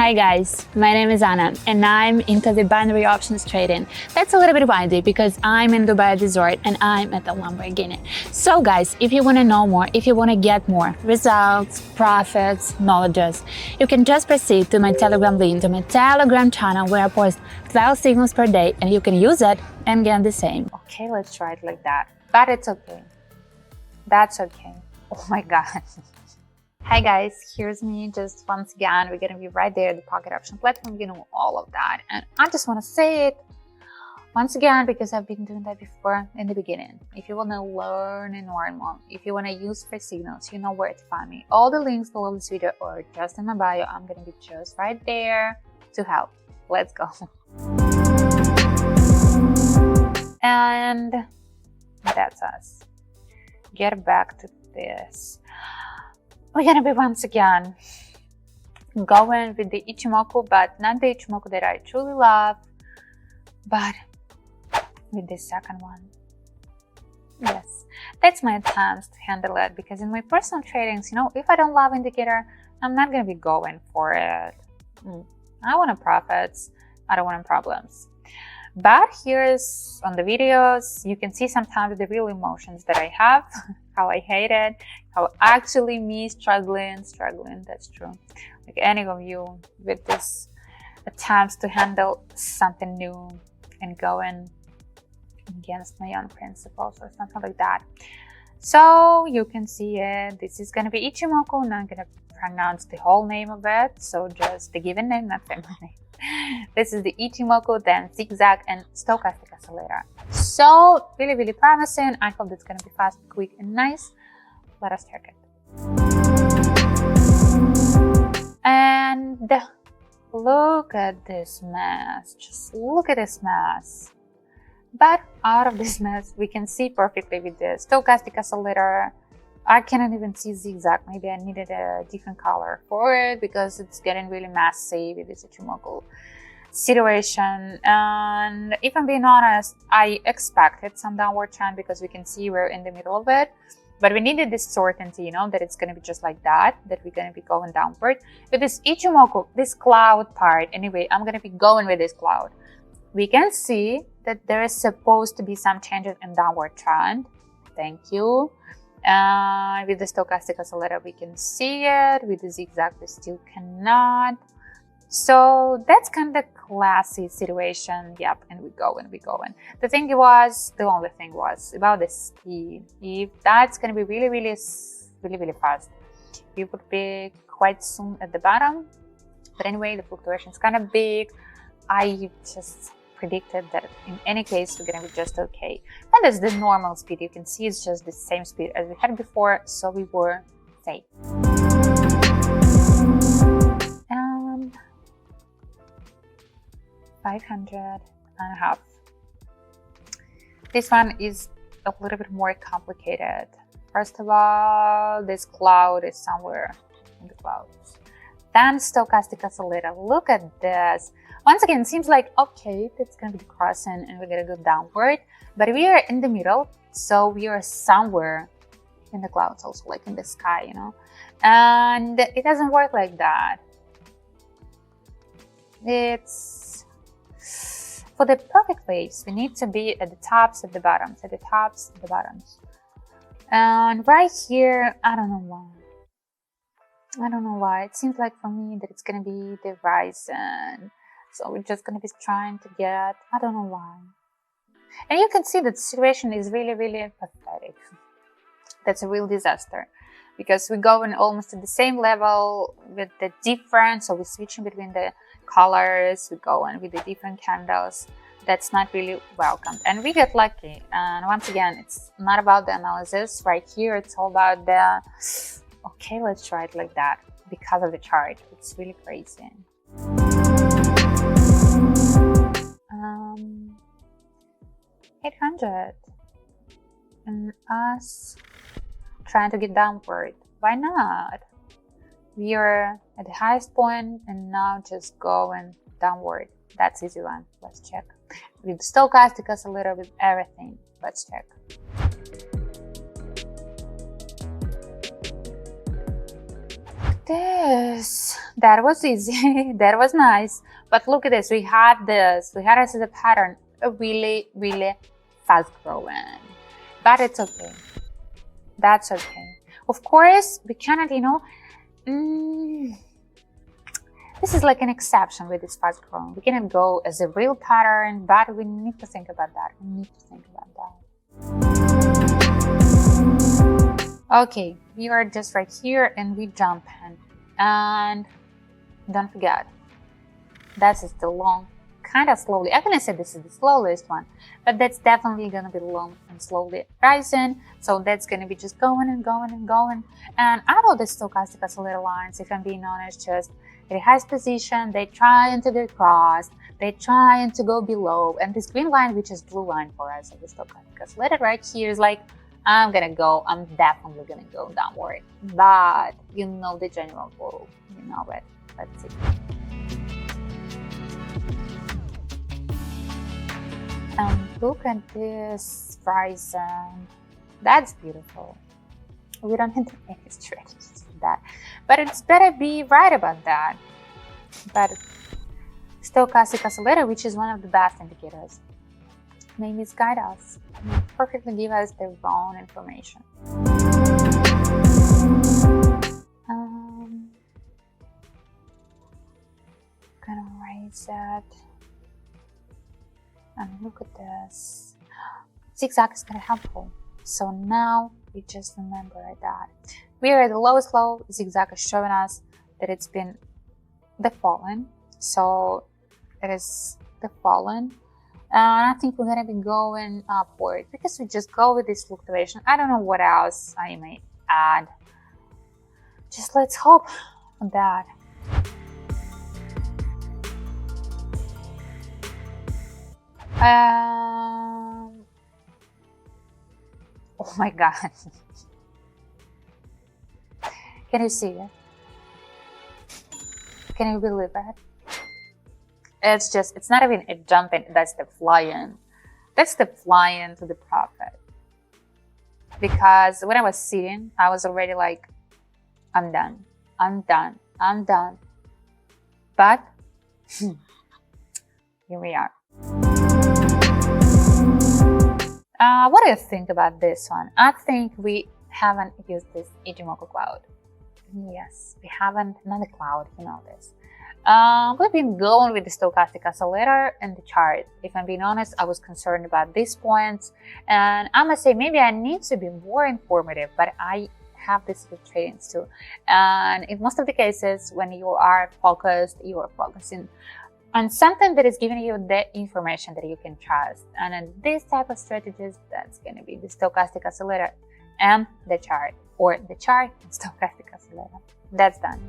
Hi guys, my name is Anna and I'm into the binary options trading. That's a little bit windy because I'm in Dubai Resort and I'm at the Lamborghini. So guys, if you want to know more, if you want to get more results, profits, knowledges, you can just proceed to my Telegram link, to my Telegram channel where I post 12 signals per day and you can use it and get the same. Okay, let's try it like that. But it's okay. That's okay. Oh my God. Hi guys, here's me just once again. We're gonna be right there at the pocket option platform, you know, all of that. And I just want to say it once again because I've been doing that before in the beginning. If you want to learn and learn more, if you want to use free signals, you know where to find me. All the links below this video or just in my bio, I'm gonna be just right there to help. Let's go. And that's us. Get back to this. We're gonna be once again going with the Ichimoku, but not the Ichimoku that I truly love, but with the second one. Yes, that's my attempt to handle it, because in my personal tradings, you know, if I don't love indicator, I'm not gonna be going for it. I want profits, I don't want problems. But here's on the videos, you can see sometimes the real emotions that I have, how I hate it, how actually me struggling, that's true. Like any of you with this attempts to handle something new and going against my own principles or something like that. So you can see it. This is gonna be Ichimoku, not gonna pronounce the whole name of it, so just the given name, not family name. This is the Ichimoku, then zigzag and stochastic oscillator. So really promising. I hope that's gonna be fast, quick and nice. Let us check it. And look at this mess. Just look at this mess. But out of this mess, we can see perfectly with the stochastic oscillator. I cannot even see zigzag. Maybe I needed a different color for it because it's getting really messy with this Ichimoku situation. And if I'm being honest, I expected some downward trend because we can see we're in the middle of it. But we needed this certainty, you know, that it's going to be just like that we're going to be going downward. With this Ichimoku, this cloud part, anyway, I'm going to be going with this cloud. We can see that there is supposed to be some changes in downward trend. Thank you. With the stochastic oscillator, we can see it. With the zigzag, we still cannot. So that's kind of classy situation. Yep, and we go. The only thing was about the speed. If that's gonna be really fast, we would be quite soon at the bottom. But anyway, the fluctuation is kind of big. I just predicted that in any case we're gonna be just okay, and that's the normal speed. You can see it's just the same speed as we had before, so we were safe. And 500.5. This one is a little bit more complicated. First of all, this cloud is somewhere in the clouds. Then stochastic oscillator. Look at this. Once again, it seems like, okay, that's going to be the crossing and we're going to go downward. But we are in the middle, so we are somewhere in the clouds also, like in the sky, you know. And it doesn't work like that. It's for the perfect waves, we need to be at the tops, at the bottoms, at the tops, at the bottoms. And right here, I don't know why. It seems like for me that it's going to be the rising. So we're just going to be trying to get, I don't know why. And you can see that the situation is really pathetic. That's a real disaster. Because we're going almost at the same level with the difference. So we're switching between the colors. We're going with the different candles. That's not really welcomed. And we get lucky. And once again, it's not about the analysis. Right here, it's all about the, okay, let's try it like that. Because of the chart. It's really crazy. 800 and us trying to get downward. Why not? We are at the highest point and now just going downward. That's easy one. Let's check. With stochastic oscillator, with everything. Let's check. this. That was easy. That was nice. But look at this. We had this. We had this as a pattern. A really, really fast growing. But it's okay. That's okay. Of course, we cannot, this is like an exception with this fast growing. We cannot go as a real pattern, but we need to think about that. We need to think about that. Okay, we are just right here and we jump in. And don't forget, that's still long, kind of slowly. I'm gonna say this is the slowest one, but that's definitely gonna be long and slowly rising. So that's gonna be just going and going and going. And out of the stochastic oscillator lines, if I'm being honest, just it has position, they trying to get crossed, they trying to go below, and this green line, which is blue line for us of the stochastic oscillator right here, is like, I'm definitely gonna go downward. But you know the general rule, you know it. Let's see. And look at this rising. That's beautiful. We don't need to make any strategies for that. But it's better be right about that. But stochastic oscillator, which is one of the best indicators, may misguide us, may perfectly give us the wrong information. Gonna raise that. And look at this. Zigzag is kind of helpful. So now we just remember that we are at the lowest low. Zigzag is showing us that it's been the fallen. So it is the fallen. And I think we're gonna be going upward because we just go with this fluctuation. I don't know what else I may add. Just let's hope on that. Oh my God. Can you see it? Can you believe it? It's not even a jumping, that's the flying. That's the flying to the profit. Because when I was sitting, I was already like, I'm done. I'm done. I'm done. But here we are. What do you think about this one? I think we haven't used this Ichimoku cloud. Yes, we haven't, not a cloud, you know this. We've been going with the stochastic oscillator and the chart. If I'm being honest, I was concerned about these points, and I must say maybe I need to be more informative, but I have this with tradings too. And in most of the cases, when you are focused, you are focusing on something that is giving you the information that you can trust. And in this type of strategies, that's going to be the stochastic oscillator and the chart, or the chart and stochastic oscillator. That's done.